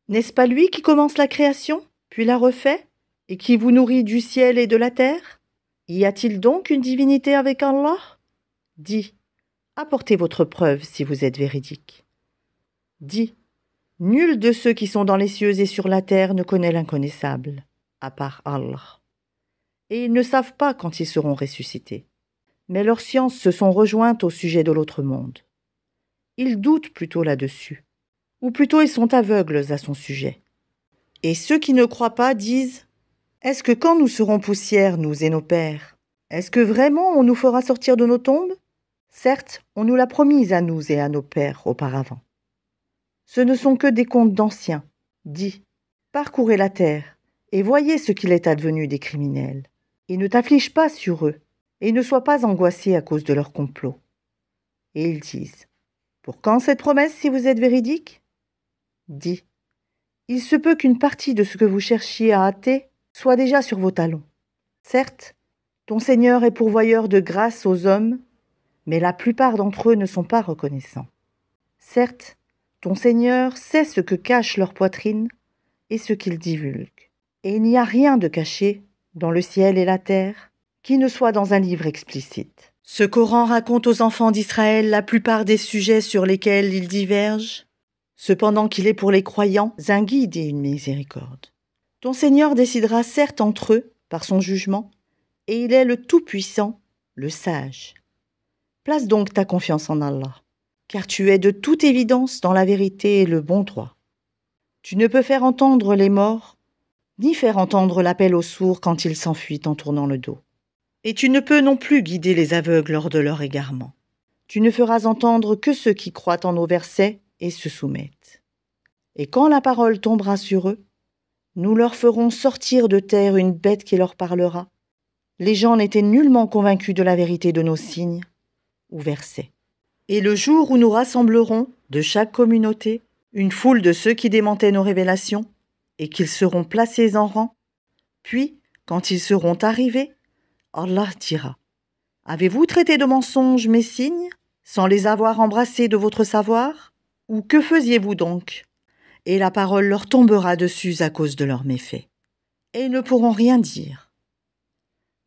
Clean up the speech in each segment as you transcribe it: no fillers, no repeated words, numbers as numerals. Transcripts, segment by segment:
N'est-ce pas lui qui commence la création, puis la refait, et qui vous nourrit du ciel et de la terre? Y a-t-il donc une divinité avec Allah? Dis, apportez votre preuve si vous êtes véridique. Dis, nul de ceux qui sont dans les cieux et sur la terre ne connaît l'inconnaissable, à part Allah. Et ils ne savent pas quand ils seront ressuscités. Mais leurs sciences se sont rejointes au sujet de l'autre monde. Ils doutent plutôt là-dessus, ou plutôt ils sont aveugles à son sujet. Et ceux qui ne croient pas disent « Est-ce que quand nous serons poussière, nous et nos pères, est-ce que vraiment on nous fera sortir de nos tombes? Certes, on nous l'a promise à nous et à nos pères auparavant. Ce ne sont que des contes d'anciens. Dis, parcourez la terre et voyez ce qu'il est advenu des criminels. Et ne t'afflige pas sur eux, et ne sois pas angoissé à cause de leur complot. » Et ils disent « Pour quand cette promesse si vous êtes véridique? » Dis, il se peut qu'une partie de ce que vous cherchiez à hâter soit déjà sur vos talons. Certes, ton Seigneur est pourvoyeur de grâce aux hommes, mais la plupart d'entre eux ne sont pas reconnaissants. Certes, ton Seigneur sait ce que cache leur poitrine et ce qu'ils divulguent. Et il n'y a rien de caché dans le ciel et la terre qui ne soit dans un livre explicite. Ce Coran raconte aux enfants d'Israël la plupart des sujets sur lesquels ils divergent, cependant qu'il est pour les croyants un guide et une miséricorde. Ton Seigneur décidera certes entre eux par son jugement, et il est le Tout-Puissant, le Sage. Place donc ta confiance en Allah, car tu es de toute évidence dans la vérité et le bon droit. Tu ne peux faire entendre les morts, ni faire entendre l'appel aux sourds quand ils s'enfuient en tournant le dos. Et tu ne peux non plus guider les aveugles lors de leur égarement. Tu ne feras entendre que ceux qui croient en nos versets et se soumettent. Et quand la parole tombera sur eux, nous leur ferons sortir de terre une bête qui leur parlera. Les gens n'étaient nullement convaincus de la vérité de nos signes ou versets. Et le jour où nous rassemblerons, de chaque communauté, une foule de ceux qui démentaient nos révélations, et qu'ils seront placés en rang, puis, quand ils seront arrivés, Allah dira « Avez-vous traité de mensonges mes signes, sans les avoir embrassés de votre savoir? Ou que faisiez-vous donc ?» Et la parole leur tombera dessus à cause de leurs méfaits. Et ils ne pourront rien dire.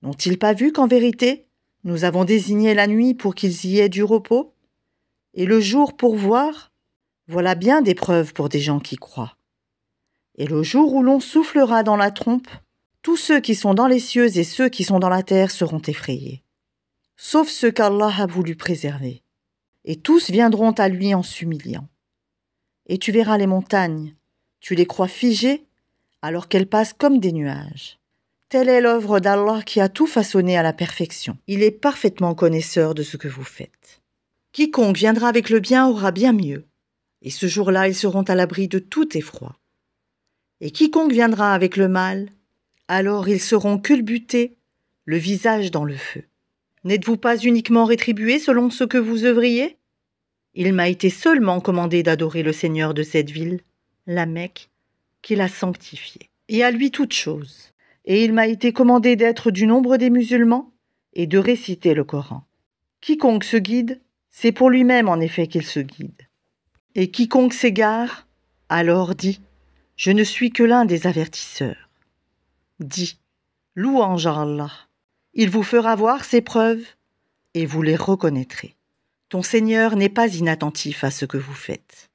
N'ont-ils pas vu qu'en vérité, nous avons désigné la nuit pour qu'ils y aient du repos, et le jour pour voir? Voilà bien des preuves pour des gens qui croient. Et le jour où l'on soufflera dans la trompe, tous ceux qui sont dans les cieux et ceux qui sont dans la terre seront effrayés, sauf ceux qu'Allah a voulu préserver. Et tous viendront à lui en s'humiliant. Et tu verras les montagnes, tu les crois figées, alors qu'elles passent comme des nuages. Telle est l'œuvre d'Allah qui a tout façonné à la perfection. Il est parfaitement connaisseur de ce que vous faites. Quiconque viendra avec le bien aura bien mieux, et ce jour-là ils seront à l'abri de tout effroi. Et quiconque viendra avec le mal, alors ils seront culbutés, le visage dans le feu. N'êtes-vous pas uniquement rétribués selon ce que vous œuvriez? Il m'a été seulement commandé d'adorer le Seigneur de cette ville, la Mecque, qui l'a sanctifiée, et à lui toute chose. Et il m'a été commandé d'être du nombre des musulmans et de réciter le Coran. Quiconque se guide, c'est pour lui-même en effet qu'il se guide. Et quiconque s'égare, alors dit « Je ne suis que l'un des avertisseurs ». Dis « Louange à Allah, il vous fera voir ses preuves et vous les reconnaîtrez. Ton Seigneur n'est pas inattentif à ce que vous faites.